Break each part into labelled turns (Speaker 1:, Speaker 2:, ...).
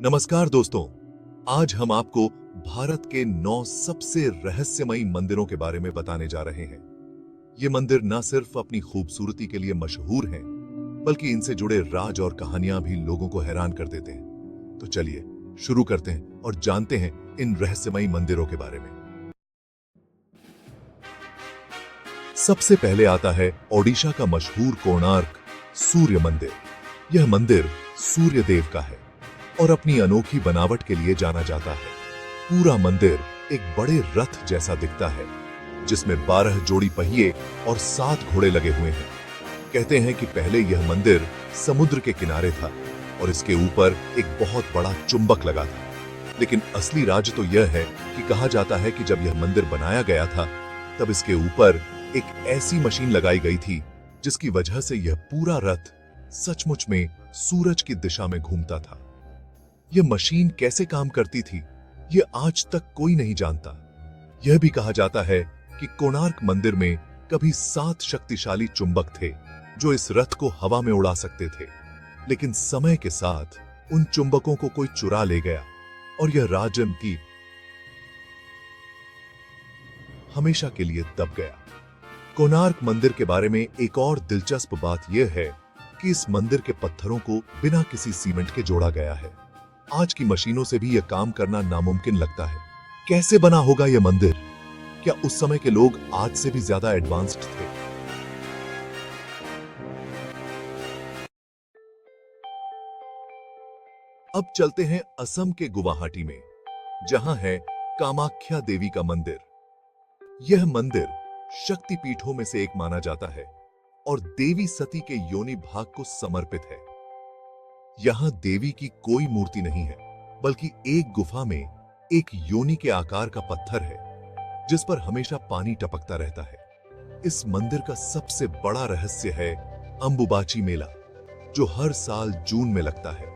Speaker 1: नमस्कार दोस्तों, आज हम आपको भारत के 9 सबसे रहस्यमयी मंदिरों के बारे में बताने जा रहे हैं। ये मंदिर न सिर्फ अपनी खूबसूरती के लिए मशहूर हैं, बल्कि इनसे जुड़े राज और कहानियां भी लोगों को हैरान कर देते हैं। तो चलिए शुरू करते हैं और जानते हैं इन रहस्यमयी मंदिरों के बारे में। सबसे पहले आता है ओडिशा का मशहूर कोणार्क सूर्य मंदिर। यह मंदिर सूर्य देव का है और अपनी अनोखी बनावट के लिए जाना जाता है। पूरा मंदिर एक बड़े रथ जैसा दिखता है, जिसमें 12 जोड़ी पहिए और 7 घोड़े लगे हुए हैं। कहते हैं कि पहले यह मंदिर समुद्र के किनारे था और इसके ऊपर एक बहुत बड़ा चुंबक लगा था। लेकिन असली राज तो यह है कि कहा जाता है कि जब यह मंदिर बनाया गया था, तब इसके ऊपर एक ऐसी मशीन लगाई गई थी जिसकी वजह से यह पूरा रथ सचमुच में सूरज की दिशा में घूमता था। यह मशीन कैसे काम करती थी, यह आज तक कोई नहीं जानता। यह भी कहा जाता है कि कोणार्क मंदिर में कभी 7 शक्तिशाली चुंबक थे जो इस रथ को हवा में उड़ा सकते थे। लेकिन समय के साथ उन चुंबकों को कोई चुरा ले गया और यह राजन की हमेशा के लिए दब गया। कोणार्क मंदिर के बारे में एक और दिलचस्प बात यह है कि इस मंदिर के पत्थरों को बिना किसी सीमेंट के जोड़ा गया है। आज की मशीनों से भी यह काम करना नामुमकिन लगता है। कैसे बना होगा यह मंदिर? क्या उस समय के लोग आज से भी ज्यादा एडवांस्ड थे? अब चलते हैं असम के गुवाहाटी में, जहां है कामाख्या देवी का मंदिर। यह मंदिर शक्तिपीठों में से एक माना जाता है और देवी सती के योनि भाग को समर्पित है। यहां देवी की कोई मूर्ति नहीं है, बल्कि एक गुफा में एक योनि के आकार का पत्थर है, जिस पर हमेशा पानी टपकता रहता है। इस मंदिर का सबसे बड़ा रहस्य है अंबुबाची मेला, जो हर साल जून में लगता है।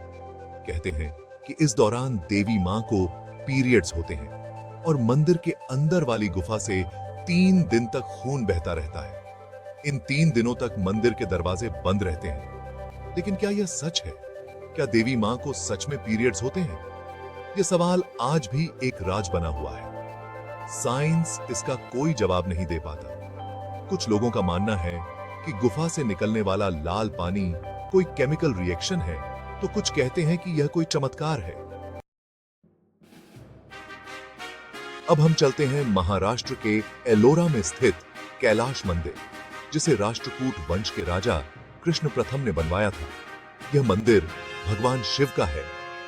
Speaker 1: कहते हैं कि इस दौरान देवी मां को पीरियड्स होते हैं और मंदिर के अंदर वाली गुफा से 3 दिन तक खून बहता रहता है। इन 3 दिनों तक मंदिर के दरवाजे बंद रहते हैं। लेकिन क्या यह सच है? क्या देवी मां को सच में पीरियड्स होते हैं? यह सवाल आज भी एक राज बना हुआ है। साइंस इसका कोई जवाब नहीं दे पाता। कुछ लोगों का मानना है कि गुफा से निकलने वाला लाल पानी कोई केमिकल रिएक्शन है, तो कुछ कहते हैं कि यह कोई चमत्कार है। अब हम चलते हैं महाराष्ट्र के एलोरा में स्थित कैलाश मंदिर, जिसे राष्ट्रकूट वंश के राजा कृष्ण प्रथम ने बनवाया था। यह मंदिर भगवान शिव का है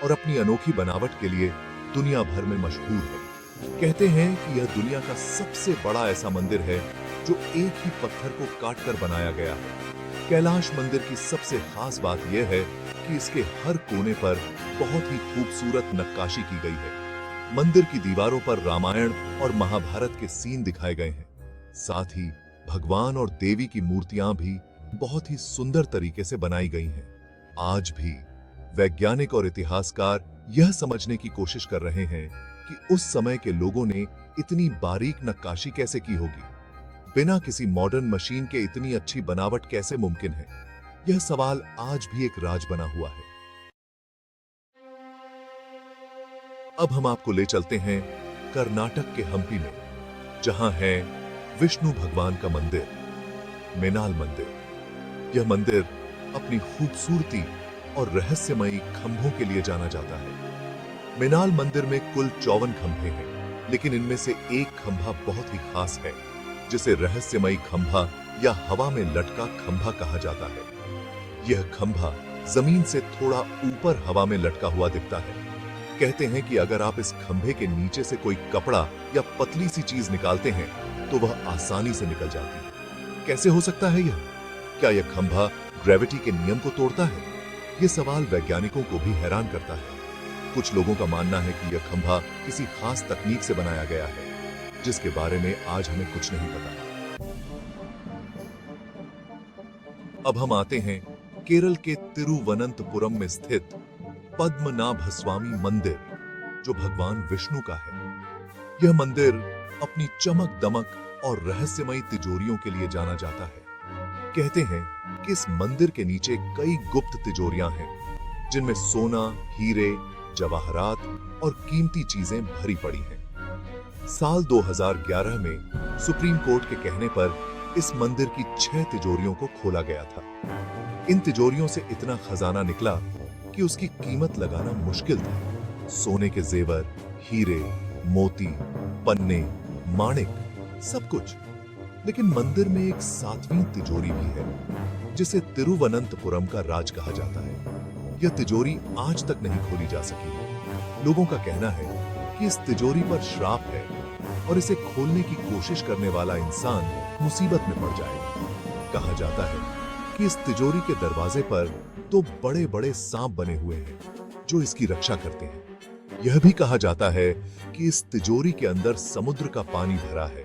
Speaker 1: और अपनी अनोखी बनावट के लिए दुनिया भर में मशहूर है। कहते हैं कि यह दुनिया का सबसे बड़ा ऐसा मंदिर है जो एक ही पत्थर को काटकर बनाया गया है। कैलाश मंदिर की सबसे खास बात यह है कि इसके हर कोने पर बहुत ही खूबसूरत नक्काशी की गई है। मंदिर की दीवारों पर रामायण और महाभारत के सीन दिखाए गए हैं। साथ ही भगवान और देवी की मूर्तियां भी बहुत ही सुंदर तरीके से बनाई गई हैं। आज भी वैज्ञानिक और इतिहासकार यह समझने की कोशिश कर रहे हैं कि उस समय के लोगों ने इतनी बारीक नक्काशी कैसे की होगी। बिना किसी मॉडर्न मशीन के इतनी अच्छी बनावट कैसे मुमकिन है? यह सवाल आज भी एक राज बना हुआ है। अब हम आपको ले चलते हैं कर्नाटक के हम्पी में, जहां है विष्णु भगवान का मंदिर, मेनाल मंदिर। यह मंदिर अपनी खूबसूरती और रहस्यमयी खंभों के लिए जाना जाता है। मेनाल मंदिर में कुल 54 खंभे हैं, लेकिन इनमें से एक खंभा बहुत ही खास है, जिसे रहस्यमयी खंभा या हवा में लटका खंभा कहा जाता है। यह खंभा जमीन से थोड़ा ऊपर हवा में लटका हुआ दिखता है। कहते हैं कि अगर आप इस खंभे के नीचे से कोई कपड़ा या पतली सी चीज निकालते हैं, तो वह आसानी से निकल जाती है। कैसे हो सकता है यह? क्या यह खंभा ग्रेविटी के नियम को तोड़ता है? यह सवाल वैज्ञानिकों को भी हैरान करता है। कुछ लोगों का मानना है कि यह खंभा किसी खास तकनीक से बनाया गया है, जिसके बारे में आज हमें कुछ नहीं पता। अब हम आते हैं केरल के तिरुवनंतपुरम में स्थित पद्मनाभस्वामी मंदिर, जो भगवान विष्णु का है। यह मंदिर अपनी चमक दमक और रहस्यमयी तिजोरियों के लिए जाना जाता है। कहते हैं कि इस मंदिर के नीचे कई गुप्त तिजोरियां हैं, जिनमें सोना, हीरे, जवाहरात और कीमती चीजें भरी पड़ी हैं। साल 2011 में सुप्रीम कोर्ट के कहने पर इस मंदिर की 6 तिजोरियों को खोला गया था। इन तिजोरियों से इतना खजाना निकला कि उसकी कीमत लगाना मुश्किल था। सोने के जेवर, हीरे, मोती, पन्ने, माणिक, सब कुछ। लेकिन मंदिर में एक 7वीं तिजोरी भी है जिसे तिरुवनंतपुरम का राज कहा जाता है। यह तिजोरी आज तक नहीं खोली जा सकी। लोगों का कहना है कि इस तिजोरी पर श्राप है और इसे खोलने की कोशिश करने वाला इंसान मुसीबत में पड़ जाएगा। कहा जाता है कि इस तिजोरी के दरवाजे पर 2 बड़े-बड़े सांप बने हुए हैं जो इसकी रक्षा करते हैं। यह भी कहा जाता है कि इस तिजोरी के अंदर समुद्र का पानी भरा है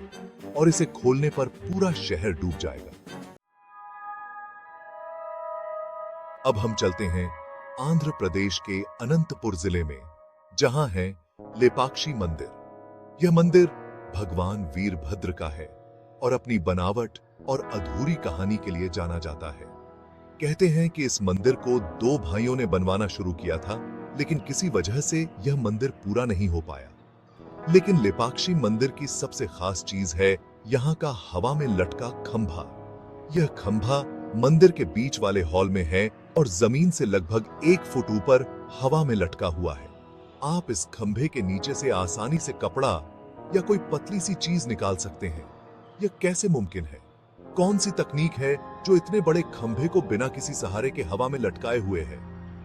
Speaker 1: और इसे खोलने पर पूरा शहर डूब जाएगा। अब हम चलते हैं आंध्र प्रदेश के अनंतपुर जिले में, जहां है लेपाक्षी मंदिर। यह मंदिर भगवान वीरभद्र का है और अपनी बनावट और अधूरी कहानी के लिए जाना जाता है। कहते हैं कि इस मंदिर को 2 भाइयों ने बनवाना शुरू किया था, लेकिन किसी वजह से यह मंदिर पूरा नहीं हो पाया। लेकिन लेपाक्षी मंदिर की सबसे खास चीज है यहाँ का हवा में लटका खंभा। यह खंभा मंदिर के बीच वाले हॉल में है और जमीन से लगभग 1 फुट ऊपर हवा में लटका हुआ है। आप इस खंभे के नीचे से आसानी से कपड़ा या कोई पतली सी चीज निकाल सकते हैं। यह कैसे मुमकिन है? कौन सी तकनीक है जो इतने बड़े खंभे को बिना किसी सहारे के हवा में लटकाए हुए है?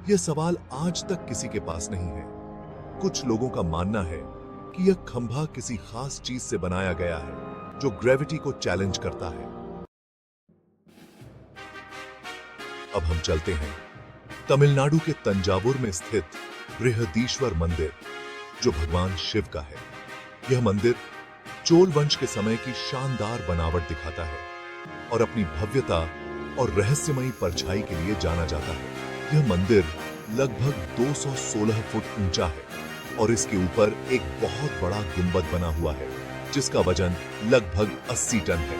Speaker 1: यह सवाल आज तक किसी के पास नहीं है। कुछ लोगों का मानना है कि यह खंभा किसी खास चीज से बनाया गया है जो ग्रेविटी को चैलेंज करता है। अब हम चलते हैं तमिलनाडु के तंजावुर में स्थित बृहदीश्वर मंदिर, जो भगवान शिव का है। यह मंदिर चोल वंश के समय की शानदार बनावट दिखाता है और अपनी भव्यता और रहस्यमयी परछाई के लिए जाना जाता है। यह मंदिर लगभग 216 फुट ऊंचा है और इसके ऊपर एक बहुत बड़ा गुंबद बना हुआ है जिसका वजन लगभग 80 टन है।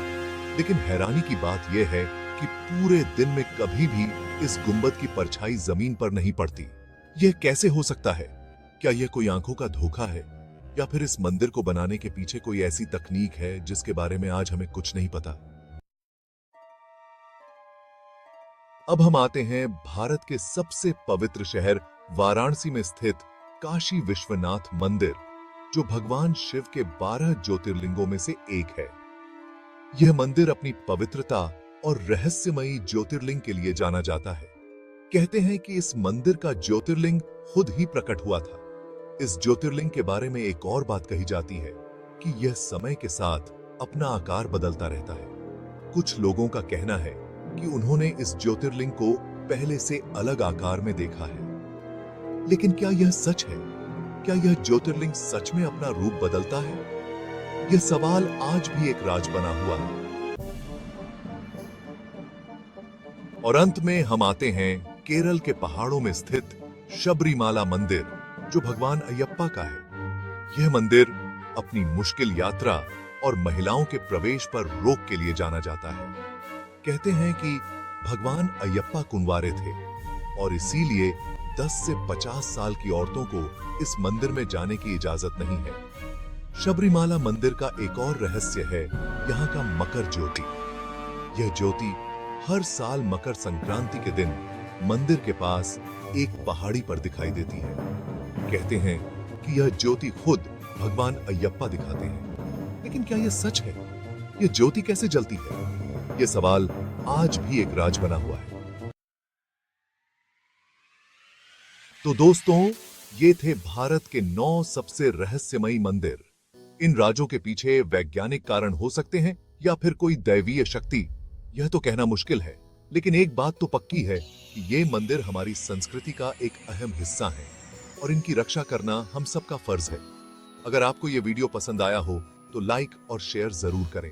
Speaker 1: लेकिन हैरानी की बात यह है कि पूरे दिन में कभी भी इस गुंबद की परछाई जमीन पर नहीं पड़ती। यह कैसे हो सकता है? क्या यह कोई आंखों का धोखा है या फिर इस मंदिर को बनाने के पीछे कोई ऐसी तकनीक है जिसके बारे में आज हमें कुछ नहीं पता? अब हम आते हैं भारत के सबसे पवित्र शहर वाराणसी में स्थित काशी विश्वनाथ मंदिर, जो भगवान शिव के 12 ज्योतिर्लिंगों में से एक है। यह मंदिर अपनी पवित्रता और रहस्यमयी ज्योतिर्लिंग के लिए जाना जाता है। कहते हैं कि इस मंदिर का ज्योतिर्लिंग खुद ही प्रकट हुआ था। इस ज्योतिर्लिंग के बारे में एक और बात कही जाती है कि यह समय के साथ अपना आकार बदलता रहता है। कुछ लोगों का कहना है कि उन्होंने इस ज्योतिर्लिंग को पहले से अलग आकार में देखा है। लेकिन क्या यह सच है? क्या यह ज्योतिर्लिंग सच में अपना रूप बदलता है? यह सवाल आज भी एक राज बना हुआ है। और अंत में हम आते हैं केरल के पहाड़ों में स्थित शबरीमाला मंदिर, जो भगवान अयप्पा का है। यह मंदिर अपनी मुश्किल यात्रा और महिलाओं के प्रवेश पर रोक के लिए जाना जाता है। कहते हैं कि भगवान अयप्पा कुंवारे थे और इसीलिए 10 से 50 साल की औरतों को इस मंदिर में जाने की इजाजत नहीं है। शबरीमाला मंदिर का एक और रहस्य है यहाँ का मकर ज्योति। यह ज्योति हर साल मकर संक्रांति के दिन मंदिर के पास एक पहाड़ी पर दिखाई देती है। कहते हैं कि यह ज्योति खुद भगवान अयप्पा दिखाते हैं। लेकिन क्या यह सच है? यह ज्योति कैसे जलती है? यह सवाल आज भी एक राज बना हुआ है। तो दोस्तों, ये थे भारत के 9 सबसे रहस्यमयी मंदिर। इन राजों के पीछे वैज्ञानिक कारण हो सकते हैं या फिर कोई दैवीय शक्ति, यह तो कहना मुश्किल है। लेकिन एक बात तो पक्की है कि ये मंदिर हमारी संस्कृति का एक अहम हिस्सा है और इनकी रक्षा करना हम सबका फर्ज है। अगर आपको ये वीडियो पसंद आया हो तो लाइक और शेयर जरूर करें।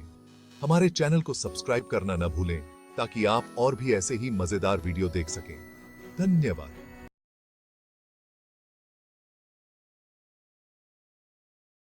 Speaker 1: हमारे चैनल को सब्सक्राइब करना न भूलें ताकि आप और भी ऐसे ही मजेदार वीडियो देख सकें। धन्यवाद।